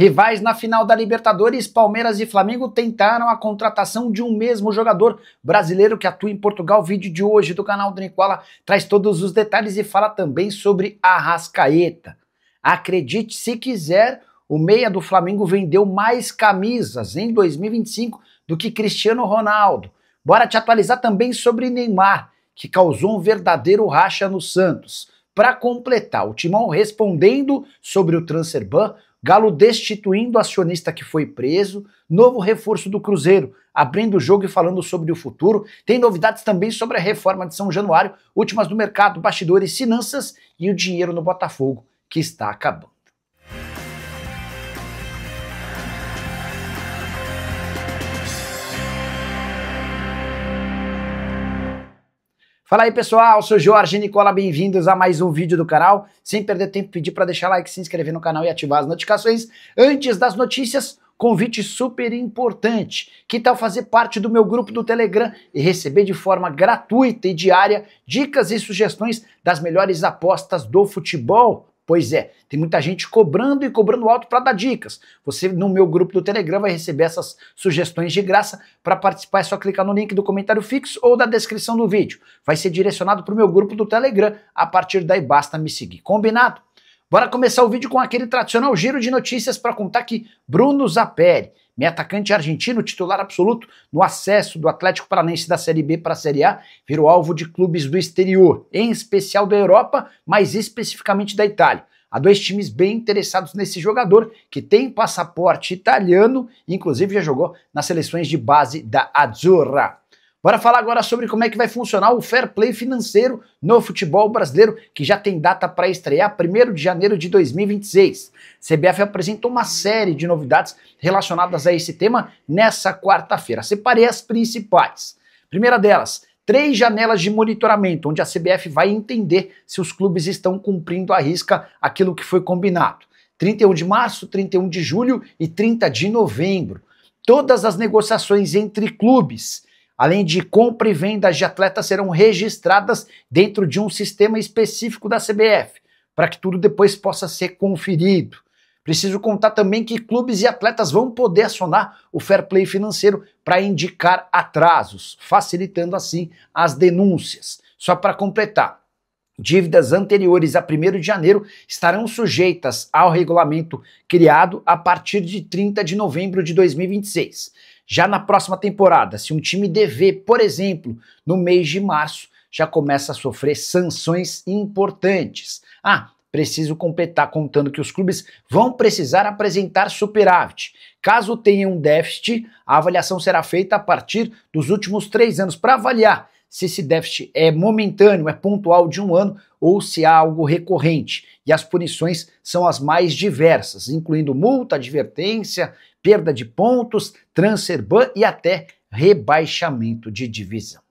Rivais na final da Libertadores, Palmeiras e Flamengo tentaram a contratação de um mesmo jogador brasileiro que atua em Portugal. O vídeo de hoje do canal do Nicola traz todos os detalhes e fala também sobre Arrascaeta. Acredite se quiser, o meia do Flamengo vendeu mais camisas em 2025 do que Cristiano Ronaldo. Bora te atualizar também sobre Neymar, que causou um verdadeiro racha no Santos. Para completar, o Timão respondendo sobre o transfer ban, Galo destituindo o acionista que foi preso, novo reforço do Cruzeiro, abrindo o jogo e falando sobre o futuro. Tem novidades também sobre a reforma de São Januário, últimas do mercado, bastidores, finanças e o dinheiro no Botafogo, que está acabando. Fala aí pessoal, sou Jorge Nicola, bem-vindos a mais um vídeo do canal. Sem perder tempo, pedir para deixar like, se inscrever no canal e ativar as notificações. Antes das notícias, convite super importante. Que tal fazer parte do meu grupo do Telegram e receber de forma gratuita e diária dicas e sugestões das melhores apostas do futebol? Pois é, tem muita gente cobrando e cobrando alto para dar dicas. Você no meu grupo do Telegram vai receber essas sugestões de graça. Para participar é só clicar no link do comentário fixo ou da descrição do vídeo. Vai ser direcionado para o meu grupo do Telegram. A partir daí basta me seguir. Combinado? Bora começar o vídeo com aquele tradicional giro de notícias para contar que Bruno Zapelli, meio atacante argentino, titular absoluto no acesso do Atlético Paranaense da Série B para a Série A, virou alvo de clubes do exterior, em especial da Europa, mas especificamente da Itália. Há dois times bem interessados nesse jogador, que tem passaporte italiano, inclusive já jogou nas seleções de base da Azzurra. Bora falar agora sobre como é que vai funcionar o fair play financeiro no futebol brasileiro, que já tem data para estrear 1º de janeiro de 2026. CBF apresentou uma série de novidades relacionadas a esse tema nessa quarta-feira. Separei as principais. Primeira delas, 3 janelas de monitoramento, onde a CBF vai entender se os clubes estão cumprindo à risca aquilo que foi combinado. 31 de março, 31 de julho e 30 de novembro. Todas as negociações entre clubes, além de compra e venda de atletas, serão registradas dentro de um sistema específico da CBF, para que tudo depois possa ser conferido. Preciso contar também que clubes e atletas vão poder acionar o fair play financeiro para indicar atrasos, facilitando assim as denúncias. Só para completar, dívidas anteriores a 1º de janeiro estarão sujeitas ao regulamento criado a partir de 30 de novembro de 2026. Já na próxima temporada, se um time dever, por exemplo, no mês de março, já começa a sofrer sanções importantes. Preciso completar contando que os clubes vão precisar apresentar superávit. Caso tenham um déficit, a avaliação será feita a partir dos últimos 3 anos para avaliar se esse déficit é momentâneo, é pontual de um ano ou se há algo recorrente. E as punições são as mais diversas, incluindo multa, advertência, perda de pontos, transfer ban e até rebaixamento de divisão.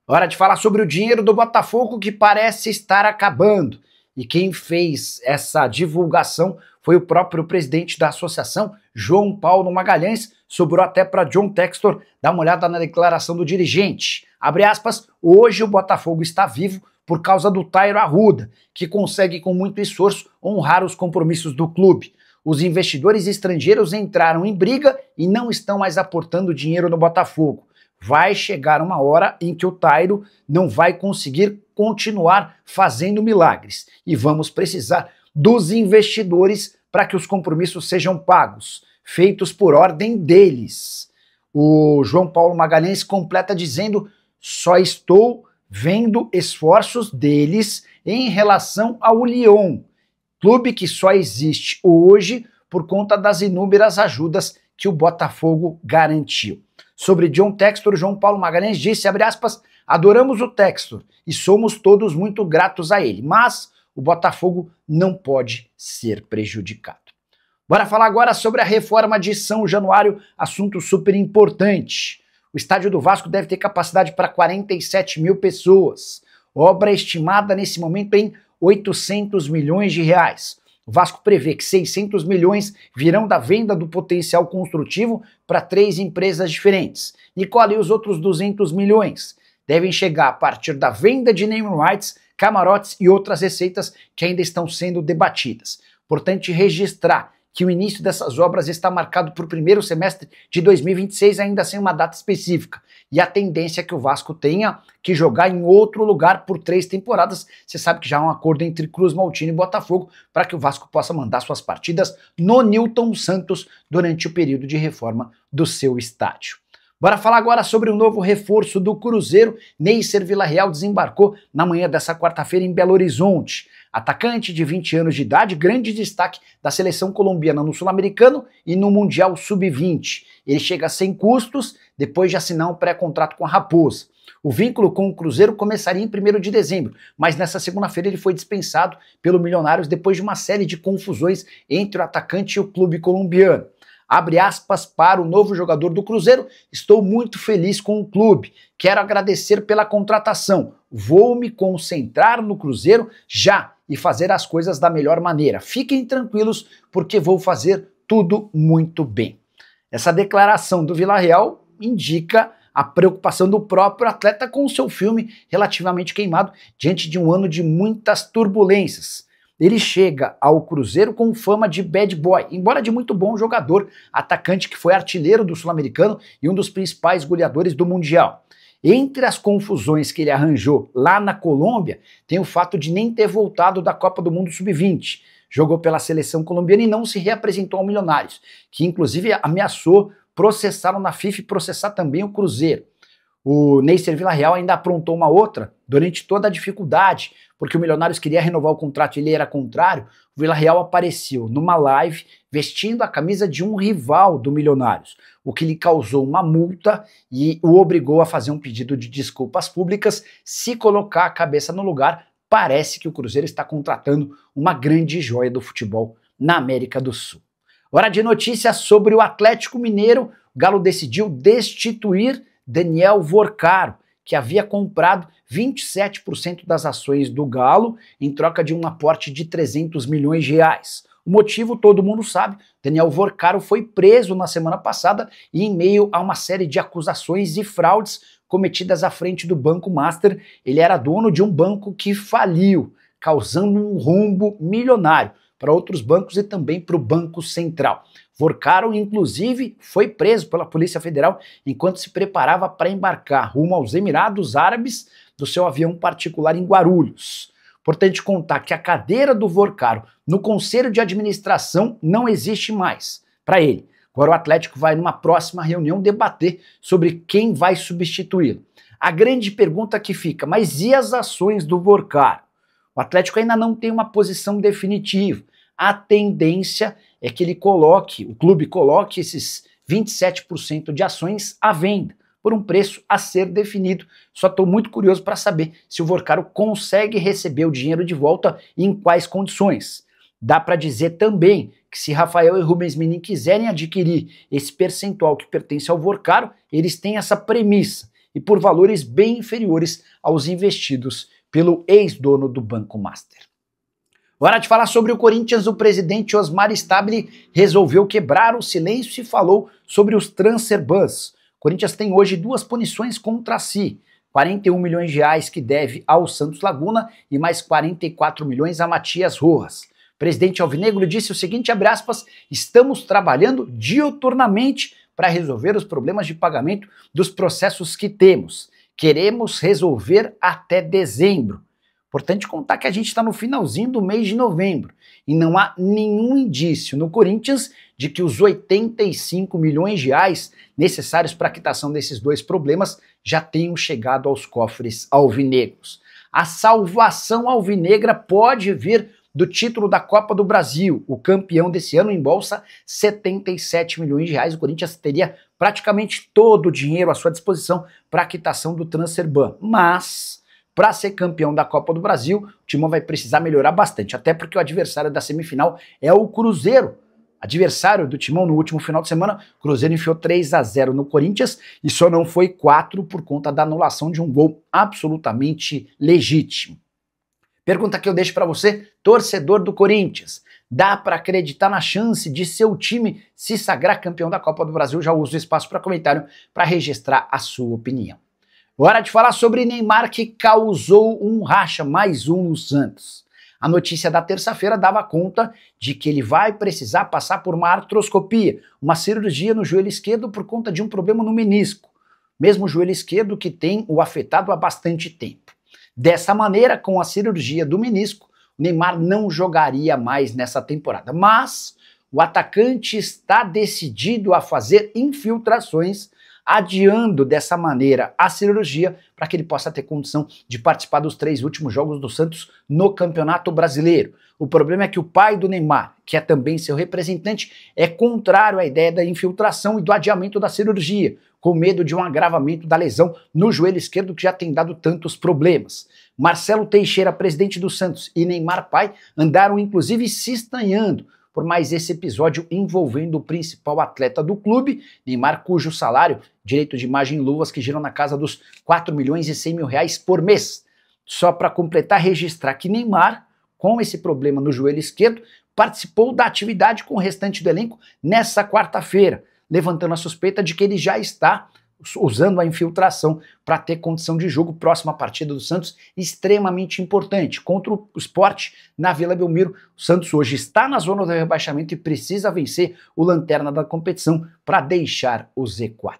Hora de falar sobre o dinheiro do Botafogo, que parece estar acabando. E quem fez essa divulgação foi o próprio presidente da associação, João Paulo Magalhães. Sobrou até para John Textor dar uma olhada na declaração do dirigente. Abre aspas, hoje o Botafogo está vivo por causa do Tairo Arruda, que consegue com muito esforço honrar os compromissos do clube. Os investidores estrangeiros entraram em briga e não estão mais aportando dinheiro no Botafogo. Vai chegar uma hora em que o Tairo não vai conseguir continuar fazendo milagres e vamos precisar dos investidores para que os compromissos sejam pagos, feitos por ordem deles. O João Paulo Magalhães completa dizendo: só estou vendo esforços deles em relação ao Lyon, clube que só existe hoje por conta das inúmeras ajudas que o Botafogo garantiu. Sobre John Textor, João Paulo Magalhães disse, abre aspas, adoramos o Textor e somos todos muito gratos a ele, mas o Botafogo não pode ser prejudicado. Bora falar agora sobre a reforma de São Januário, assunto super importante. O estádio do Vasco deve ter capacidade para 47 mil pessoas, obra estimada nesse momento em 800 milhões de reais. O Vasco prevê que 600 milhões virão da venda do potencial construtivo para 3 empresas diferentes. Nicola, e os outros 200 milhões devem chegar a partir da venda de name rights, camarotes e outras receitas que ainda estão sendo debatidas. Importante registrar que o início dessas obras está marcado para o primeiro semestre de 2026, ainda sem uma data específica. E a tendência é que o Vasco tenha que jogar em outro lugar por 3 temporadas. Você sabe que já há um acordo entre Cruz Maltino e Botafogo para que o Vasco possa mandar suas partidas no Newton Santos durante o período de reforma do seu estádio. Bora falar agora sobre o novo reforço do Cruzeiro. Neisser Villarreal desembarcou na manhã dessa quarta-feira em Belo Horizonte. Atacante de 20 anos de idade, grande destaque da seleção colombiana no Sul-Americano e no Mundial Sub-20. Ele chega sem custos, depois de assinar um pré-contrato com a Raposa. O vínculo com o Cruzeiro começaria em 1º de dezembro, mas nessa segunda-feira ele foi dispensado pelo Milionários depois de uma série de confusões entre o atacante e o clube colombiano. Abre aspas para o novo jogador do Cruzeiro: estou muito feliz com o clube, quero agradecer pela contratação, vou me concentrar no Cruzeiro já e fazer as coisas da melhor maneira. Fiquem tranquilos porque vou fazer tudo muito bem. Essa declaração do Villarreal indica a preocupação do próprio atleta com o seu filme relativamente queimado diante de um ano de muitas turbulências. Ele chega ao Cruzeiro com fama de bad boy, embora de muito bom jogador, atacante que foi artilheiro do Sul-Americano e um dos principais goleadores do Mundial. Entre as confusões que ele arranjou lá na Colômbia, tem o fato de nem ter voltado da Copa do Mundo Sub-20. Jogou pela seleção colombiana e não se reapresentou ao Milionários, que inclusive ameaçou processá-lo na FIFA e processar também o Cruzeiro. O Neisser Villarreal ainda aprontou uma outra durante toda a dificuldade, porque o Milionários queria renovar o contrato e ele era contrário. O Villarreal apareceu numa live vestindo a camisa de um rival do Milionários, o que lhe causou uma multa e o obrigou a fazer um pedido de desculpas públicas. Se colocar a cabeça no lugar, parece que o Cruzeiro está contratando uma grande joia do futebol na América do Sul. Hora de notícias sobre o Atlético Mineiro. O Galo decidiu destituir Daniel Vorcaro, que havia comprado 27% das ações do Galo em troca de um aporte de 300 milhões de reais. O motivo todo mundo sabe: Daniel Vorcaro foi preso na semana passada e em meio a uma série de acusações e fraudes cometidas à frente do Banco Master. Ele era dono de um banco que faliu, causando um rombo milionário para outros bancos e também para o Banco Central. Vorcaro, inclusive, foi preso pela Polícia Federal enquanto se preparava para embarcar rumo aos Emirados Árabes do seu avião particular em Guarulhos. Importante contar que a cadeira do Vorcaro no Conselho de Administração não existe mais para ele. Agora o Atlético vai numa próxima reunião debater sobre quem vai substituí-lo. A grande pergunta que fica: mas e as ações do Vorcaro? O Atlético ainda não tem uma posição definitiva. A tendência é que o clube coloque esses 27% de ações à venda, por um preço a ser definido. Só estou muito curioso para saber se o Vorcaro consegue receber o dinheiro de volta e em quais condições. Dá para dizer também que se Rafael e Rubens Menin quiserem adquirir esse percentual que pertence ao Vorcaro, eles têm essa premissa e por valores bem inferiores aos investidos pelo ex-dono do Banco Master. Hora de falar sobre o Corinthians. O presidente Osmar Stabile resolveu quebrar o silêncio e falou sobre os transfer bans. O Corinthians tem hoje 2 punições contra si: 41 milhões de reais que deve ao Santos Laguna e mais 44 milhões a Matias Rojas. O presidente alvinegro disse o seguinte, abre aspas: estamos trabalhando diuturnamente para resolver os problemas de pagamento dos processos que temos. Queremos resolver até dezembro. Importante contar que a gente está no finalzinho do mês de novembro e não há nenhum indício no Corinthians de que os 85 milhões de reais necessários para a quitação desses 2 problemas já tenham chegado aos cofres alvinegros. A salvação alvinegra pode vir do título da Copa do Brasil. O campeão desse ano embolsa 77 milhões de reais. O Corinthians teria praticamente todo o dinheiro à sua disposição para a quitação do transfer ban. Mas para ser campeão da Copa do Brasil, o Timão vai precisar melhorar bastante, até porque o adversário da semifinal é o Cruzeiro. Adversário do Timão no último final de semana, o Cruzeiro enfiou 3-0 no Corinthians e só não foi 4 por conta da anulação de um gol absolutamente legítimo. Pergunta que eu deixo para você, torcedor do Corinthians: dá para acreditar na chance de seu time se sagrar campeão da Copa do Brasil? Já uso o espaço para comentário para registrar a sua opinião. Hora de falar sobre Neymar, que causou um racha, mais um no Santos. A notícia da terça-feira dava conta de que ele vai precisar passar por uma artroscopia, uma cirurgia no joelho esquerdo por conta de um problema no menisco, mesmo o joelho esquerdo que tem o afetado há bastante tempo. Dessa maneira, com a cirurgia do menisco, o Neymar não jogaria mais nessa temporada, mas o atacante está decidido a fazer infiltrações, adiando dessa maneira a cirurgia para que ele possa ter condição de participar dos 3 últimos jogos do Santos no Campeonato Brasileiro. O problema é que o pai do Neymar, que é também seu representante, é contrário à ideia da infiltração e do adiamento da cirurgia, com medo de um agravamento da lesão no joelho esquerdo que já tem dado tantos problemas. Marcelo Teixeira, presidente do Santos, e Neymar pai andaram inclusive se estranhando por mais esse episódio envolvendo o principal atleta do clube, Neymar, cujo salário, direito de imagem e luvas que giram na casa dos 4 milhões e 100 mil reais por mês. Só para completar, registrar que Neymar, com esse problema no joelho esquerdo, participou da atividade com o restante do elenco nessa quarta-feira, levantando a suspeita de que ele já está usando a infiltração para ter condição de jogo próxima à partida do Santos, extremamente importante. Contra o Sport na Vila Belmiro, o Santos hoje está na zona do rebaixamento e precisa vencer o lanterna da competição para deixar o Z4.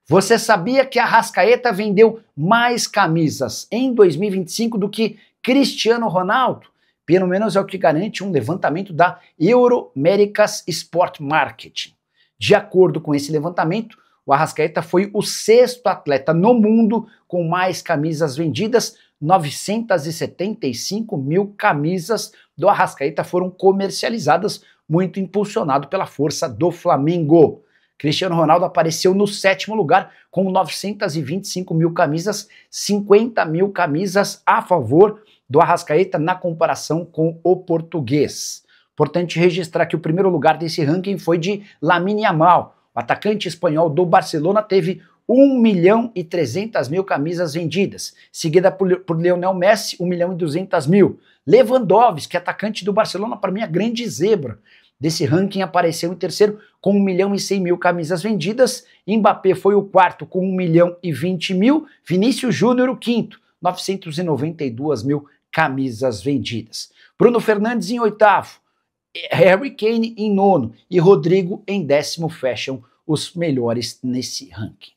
Você sabia que a Arrascaeta vendeu mais camisas em 2025 do que Cristiano Ronaldo? Pelo menos é o que garante um levantamento da Euroméricas Sport Marketing. De acordo com esse levantamento, o Arrascaeta foi o 6º atleta no mundo com mais camisas vendidas. 975 mil camisas do Arrascaeta foram comercializadas, muito impulsionado pela força do Flamengo. Cristiano Ronaldo apareceu no 7º lugar com 925 mil camisas, 50 mil camisas a favor do Arrascaeta na comparação com o português. Importante registrar que o primeiro lugar desse ranking foi de Lamine Yamal. O atacante espanhol do Barcelona teve 1 milhão e 300 mil camisas vendidas, seguida por Lionel Messi, 1 milhão e 200 mil. Lewandowski, atacante do Barcelona, para mim a grande zebra desse ranking, apareceu em terceiro com 1 milhão e 100 mil camisas vendidas. Mbappé foi o quarto com 1 milhão e 20 mil. Vinícius Júnior o quinto, 992 mil camisas vendidas. Bruno Fernandes em oitavo. Harry Kane em nono e Rodrigo em 10º fecham os melhores nesse ranking.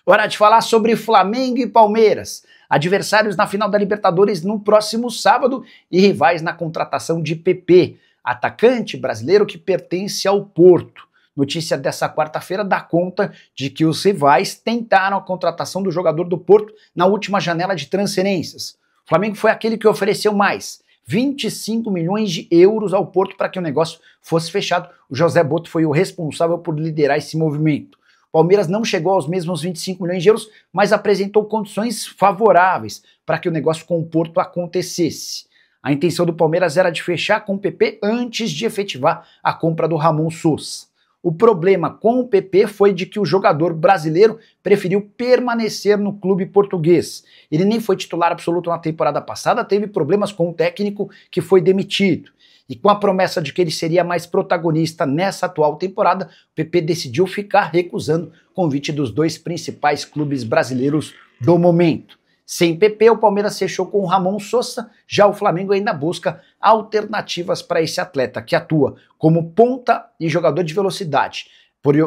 Hora de falar sobre Flamengo e Palmeiras, adversários na final da Libertadores no próximo sábado e rivais na contratação de PP, atacante brasileiro que pertence ao Porto. Notícia dessa quarta-feira dá conta de que os rivais tentaram a contratação do jogador do Porto na última janela de transferências. O Flamengo foi aquele que ofereceu mais, 25 milhões de euros ao Porto para que o negócio fosse fechado. O José Boto foi o responsável por liderar esse movimento. O Palmeiras não chegou aos mesmos 25 milhões de euros, mas apresentou condições favoráveis para que o negócio com o Porto acontecesse. A intenção do Palmeiras era de fechar com o PP antes de efetivar a compra do Ramon Sousa. O problema com o PP foi de que o jogador brasileiro preferiu permanecer no clube português. Ele nem foi titular absoluto na temporada passada, teve problemas com o técnico que foi demitido. E com a promessa de que ele seria mais protagonista nessa atual temporada, o PP decidiu ficar recusando o convite dos 2 principais clubes brasileiros do momento. Sem PP, o Palmeiras fechou com o Ramon Sousa, já o Flamengo ainda busca alternativas para esse atleta, que atua como ponta e jogador de velocidade.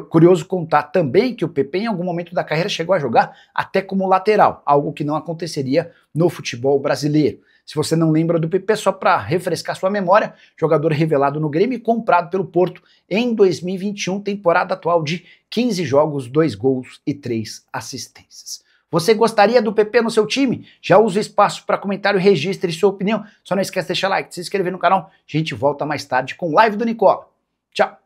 Curioso contar também que o PP em algum momento da carreira chegou a jogar até como lateral, algo que não aconteceria no futebol brasileiro. Se você não lembra do PP, só para refrescar sua memória, jogador revelado no Grêmio e comprado pelo Porto em 2021, temporada atual de 15 jogos, 2 gols e 3 assistências. Você gostaria do PP no seu time? Já usa o espaço para comentário e registre sua opinião. Só não esquece de deixar like, de se inscrever no canal. A gente volta mais tarde com live do Nicola. Tchau!